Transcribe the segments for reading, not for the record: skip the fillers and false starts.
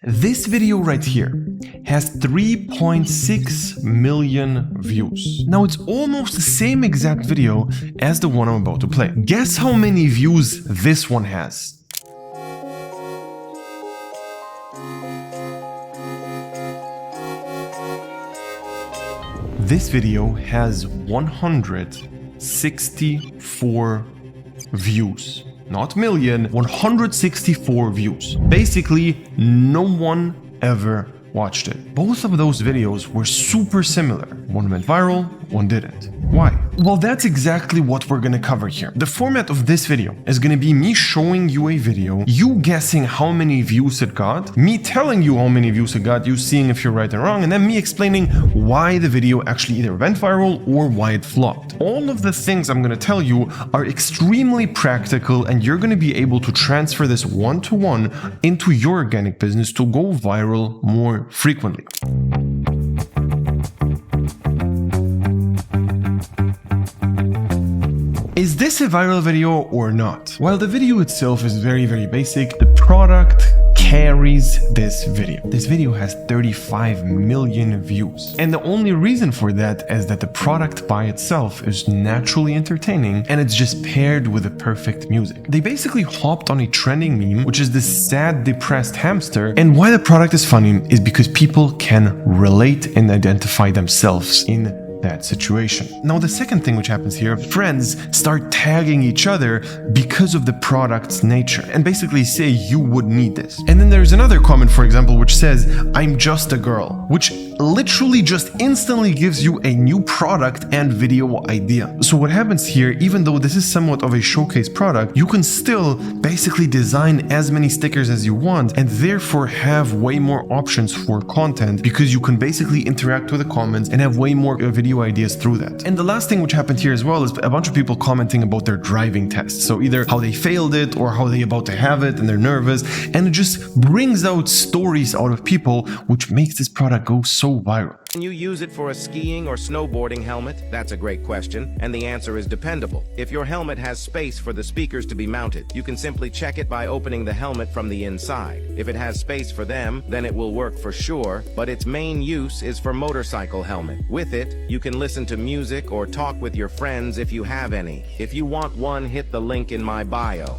This video right here has 3.6 million views. Now it's almost the same exact video as the one I'm about to play. Guess how many views this one has? This video has 164 views. Not million, 164 views. Basically, no one ever watched it. Both of those videos were super similar. One went viral, one didn't. Why? Well, that's exactly what we're gonna cover here. The format of this video is gonna be me showing you a video, you guessing how many views it got, me telling you how many views it got, you seeing if you're right or wrong, and then me explaining why the video actually either went viral or why it flopped. All of the things I'm gonna tell you are extremely practical, and you're gonna be able to transfer this one-to-one into your organic business to go viral more frequently. Is this a viral video or not? While the video itself is very basic, the product carries this video. This video has 35 million views. And the only reason for that is that the product by itself is naturally entertaining and it's just paired with the perfect music. They basically hopped on a trending meme, which is this sad, depressed hamster. And why the product is funny is because people can relate and identify themselves in that situation. Now, the second thing which happens here, friends start tagging each other because of the product's nature and basically say you would need this. And then there's another comment, for example, which says, "I'm just a girl," which literally just instantly gives you a new product and video idea. So what happens here, even though this is somewhat of a showcase product, you can still basically design as many stickers as you want and therefore have way more options for content because you can basically interact with the comments and have way more video ideas through that. And the last thing which happened here as well is a bunch of people commenting about their driving tests. So either how they failed it or how they about to have it and they're nervous. And it just brings out stories out of people, which makes this product go so viral. Can you use it for a skiing or snowboarding helmet? That's a great question, and the answer is dependable. If your helmet has space for the speakers to be mounted, you can simply check it by opening the helmet from the inside. If it has space for them, then it will work for sure, but its main use is for motorcycle helmet. With it, you can listen to music or talk with your friends if you have any. If you want one, hit the link in my bio.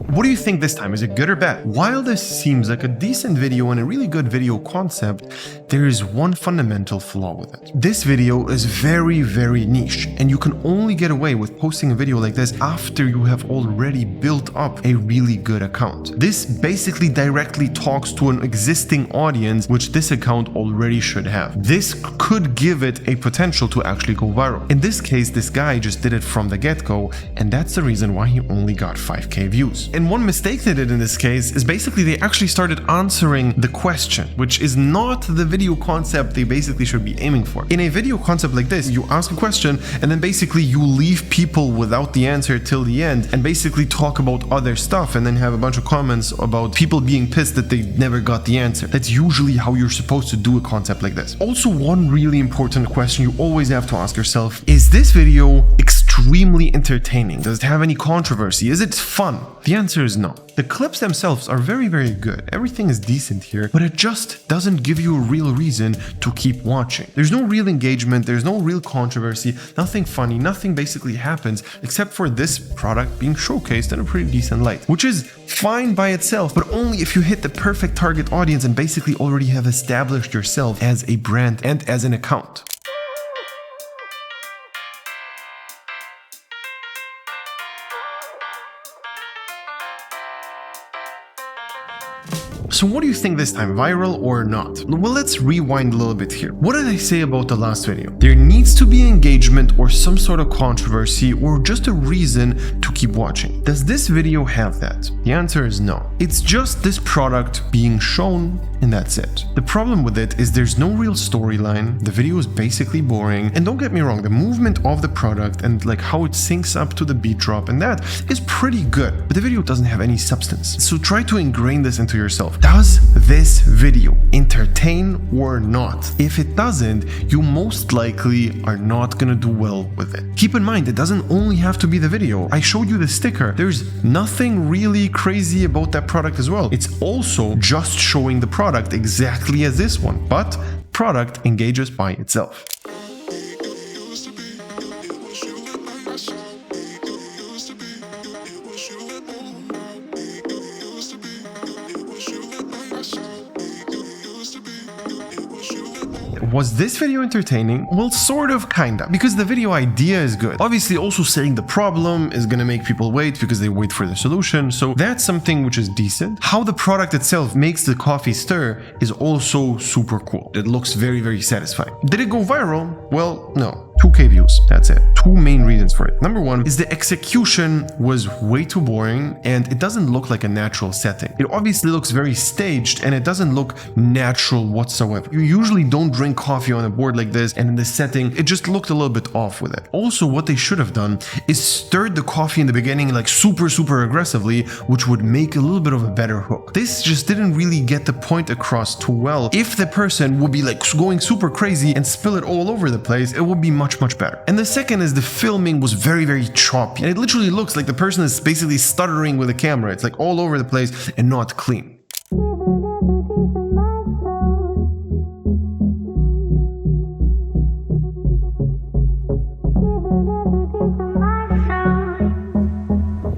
What do you think this time? Is it good or bad? While this seems like a decent video and a really good video concept, there is one fundamental flaw with it. This video is very niche, and you can only get away with posting a video like this after you have already built up a really good account. This basically directly talks to an existing audience, which this account already should have. This could give it a potential to actually go viral. In this case, this guy just did it from the get-go, and that's the reason why he only got 5K views. And one mistake they did in this case is basically they actually started answering the question, which is not the video concept they basically should be aiming for. In a video concept like this, you ask a question and then basically you leave people without the answer till the end and basically talk about other stuff and then have a bunch of comments about people being pissed that they never got the answer. That's usually how you're supposed to do a concept like this. Also, one really important question you always have to ask yourself, is this video extremely entertaining? Does it have any controversy? Is it fun? The answer is no. The clips themselves are very good. Everything is decent here, but it just doesn't give you a real reason to keep watching. There's no real engagement, there's no real controversy, nothing funny, nothing basically happens except for this product being showcased in a pretty decent light, which is fine by itself, but only if you hit the perfect target audience and basically already have established yourself as a brand and as an account. So what do you think this time, viral or not? Well, let's rewind a little bit here. What did I say about the last video? There needs to be engagement or some sort of controversy or just a reason to keep watching. Does this video have that? The answer is no. It's just this product being shown and that's it. The problem with it is there's no real storyline, the video is basically boring, and don't get me wrong, the movement of the product and like how it syncs up to the beat drop and that is pretty good, but the video doesn't have any substance. So try to ingrain this into yourself. Does this video entertain entertain or not? If it doesn't, you most likely are not gonna do well with it. Keep in mind, it doesn't only have to be the video. I showed you the sticker. There's nothing really crazy about that product as well. It's also just showing the product exactly as this one, but product engages by itself. Was this video entertaining? Well, sort of, kinda, because the video idea is good. Obviously, also saying the problem is gonna make people wait because they wait for the solution, so that's something which is decent. How the product itself makes the coffee stir is also super cool. It looks very, very satisfying. Did it go viral? Well, no. 2K views, that's it. Two main reasons for it. Number one is the execution was way too boring and it doesn't look like a natural setting. It obviously looks very staged and it doesn't look natural whatsoever. You usually don't drink coffee on a board like this, and in this setting, it just looked a little bit off with it. Also, what they should have done is stirred the coffee in the beginning like super aggressively, which would make a little bit of a better hook. This just didn't really get the point across too well. If the person would be like going super crazy and spill it all over the place, it would be much better. And the second is the filming was very choppy. And it literally looks like the person is basically stuttering with the camera. It's like all over the place and not clean.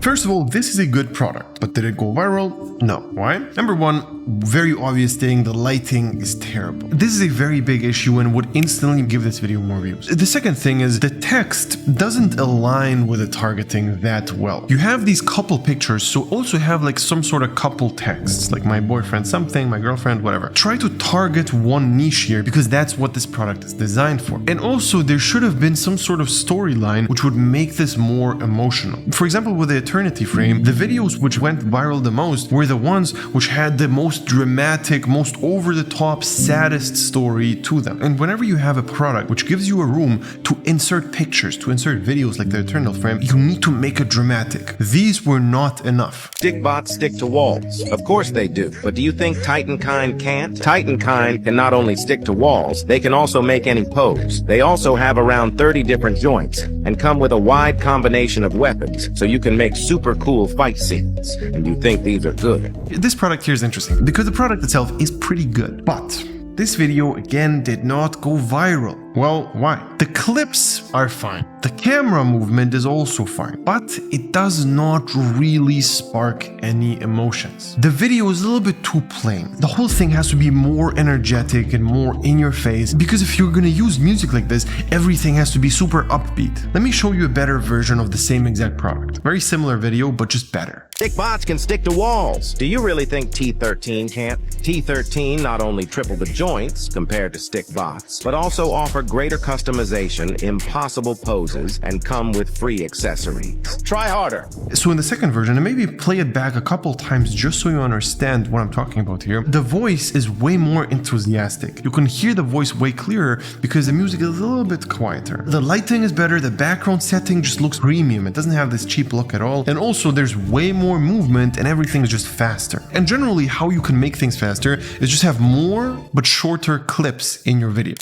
First of all, this is a good product, but did it go viral? No. Why? Number one, very obvious thing, the lighting is terrible. This is a very big issue and would instantly give this video more views. The second thing is the text doesn't align with the targeting that well. You have these couple pictures, so also have like some sort of couple texts, like my boyfriend something, my girlfriend, whatever. Try to target one niche here because that's what this product is designed for. And also there should have been some sort of storyline which would make this more emotional. For example, with the Eternity Frame, the videos which went viral the most were the ones which had the most dramatic, most over-the-top, saddest story to them. And whenever you have a product which gives you a room to insert pictures, to insert videos like the Eternal Frame, you need to make it dramatic. These were not enough. Stick bots stick to walls. Of course they do. But do you think Titankind can't? Titankind can not only stick to walls, they can also make any pose. They also have around 30 different joints and come with a wide combination of weapons, so you can make super cool fight scenes. And you think these are good? This product here is interesting because the product itself is pretty good, but this video again did not go viral. Well, why? The clips are fine. The camera movement is also fine, but it does not really spark any emotions. The video is a little bit too plain. The whole thing has to be more energetic and more in your face, because if you're gonna use music like this, everything has to be super upbeat. Let me show you a better version of the same exact product. Very similar video, but just better. Stick bots can stick to walls. Do you really think T13 can't? T13 not only triple the joints compared to stick bots, but also offer greater customization, impossible poses, and come with free accessories. Try harder. So in the second version, and maybe play it back a couple times just so you understand what I'm talking about here, the voice is way more enthusiastic. You can hear the voice way clearer because the music is a little bit quieter. The lighting is better, the background setting just looks premium. It doesn't have this cheap look at all. And also there's way more movement and everything is just faster. And generally how you can make things faster is just have more but shorter clips in your video.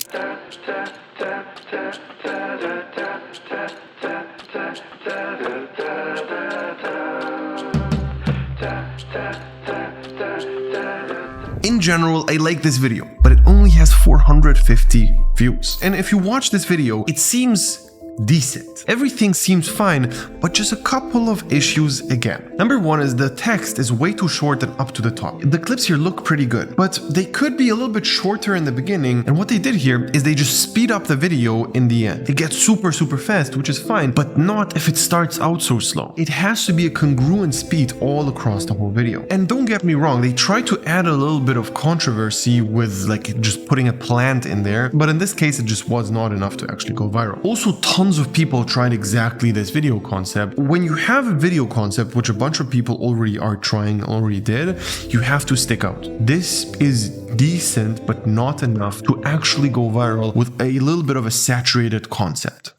In general, I like this video, but it only has 450 views. And if you watch this video, it seems decent. Everything seems fine, but just a couple of issues again. Number one is the text is way too short and up to the top. The clips here look pretty good, but they could be a little bit shorter in the beginning, and what they did here is they just speed up the video in the end. It gets super fast, which is fine, but not if it starts out so slow. It has to be a congruent speed all across the whole video. And don't get me wrong, they try to add a little bit of controversy with like just putting a plant in there, but in this case it just was not enough to actually go viral. Also, tons of people tried exactly this video concept. When you have a video concept, which a bunch of people already are trying, already did, you have to stick out. This is decent, but not enough to actually go viral with a little bit of a saturated concept.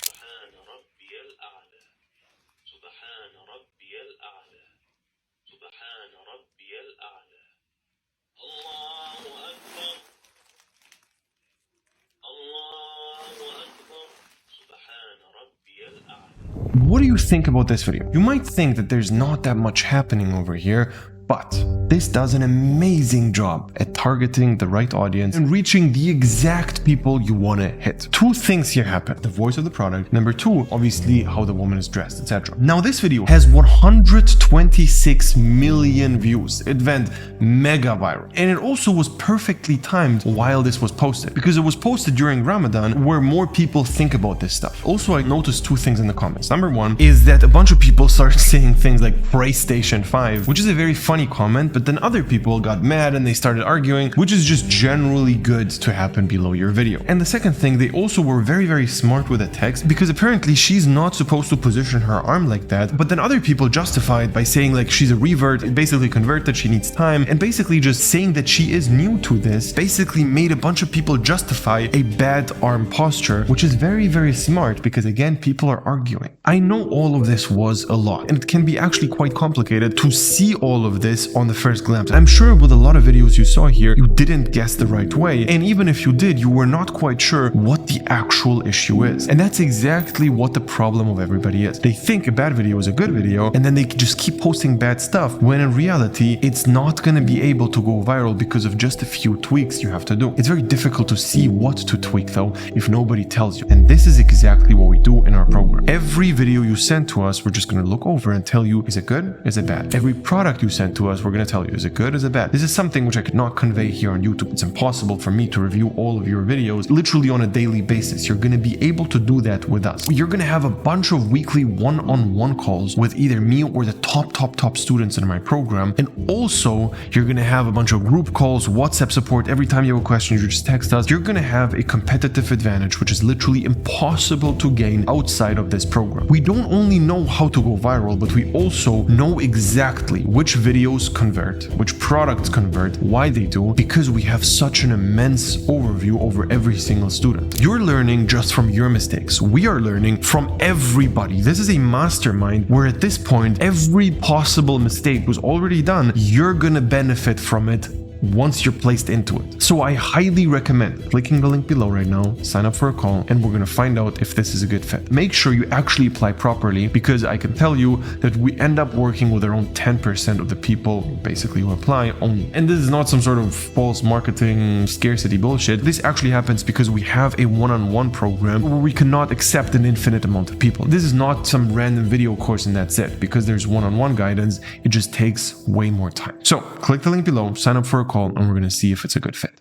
what do you think about this video? You might think that there's not that much happening over here, but this does an amazing job at targeting the right audience and reaching the exact people you want to hit. Two things here happen: the voice of the product. Number two, obviously how the woman is dressed, etc. Now this video has 126 million views. It went mega viral. And it also was perfectly timed while this was posted, because it was posted during Ramadan, where more people think about this stuff. Also, I noticed two things in the comments. Number one is that a bunch of people started saying things like PlayStation 5, which is a very funny comment, but then other people got mad and they started arguing, which is just generally good to happen below your video. And the second thing, they also were very, very smart with the text, because apparently she's not supposed to position her arm like that, but then other people justified by saying like she's a revert, basically converted, she needs time, and basically just saying that she is new to this basically made a bunch of people justify a bad arm posture, which is very, very smart, because again, people are arguing. I know all of this was a lot, and it can be actually quite complicated to see all of this on the first glance. I'm sure with a lot of videos you saw here, you didn't guess the right way, and even if you did, you were not quite sure what the actual issue is. And that's exactly what the problem of everybody is. They think a bad video is a good video, and then they just keep posting bad stuff, when in reality, it's not going to be able to go viral because of just a few tweaks you have to do. It's very difficult to see what to tweak though, if nobody tells you. And this is exactly what we do in our program. Every video you send to us, we're just going to look over and tell you, is it good? Is it bad? Every product you send to us, we're going to tell you, is it good? Is it bad? This is something which I could not convey here on YouTube. It's impossible for me to review all of your videos literally on a daily basis. You're going to be able to do that with us. You're going to have a bunch of weekly one-on-one calls with either me or the top students in my program. And also, you're going to have a bunch of group calls, WhatsApp support. Every time you have a question, you just text us. You're going to have a competitive advantage, which is literally impossible to gain outside of this program. We don't only know how to go viral, but we also know exactly which videos convert, which products convert, why they do, because we have such an immense overview over every single student. You're learning just from your mistakes. We are learning from everybody. This is a mastermind where at this point, every possible mistake was already done. You're gonna benefit from it once you're placed into it. So I highly recommend clicking the link below right now, sign up for a call, and we're going to find out if this is a good fit. Make sure you actually apply properly, because I can tell you that we end up working with around 10% of the people basically who apply only. And this is not some sort of false marketing scarcity bullshit. This actually happens because we have a one-on-one program where we cannot accept an infinite amount of people. This is not some random video course and that's it. Because there's one-on-one guidance, it just takes way more time. So click the link below, sign up for a call, and we're going to see if it's a good fit.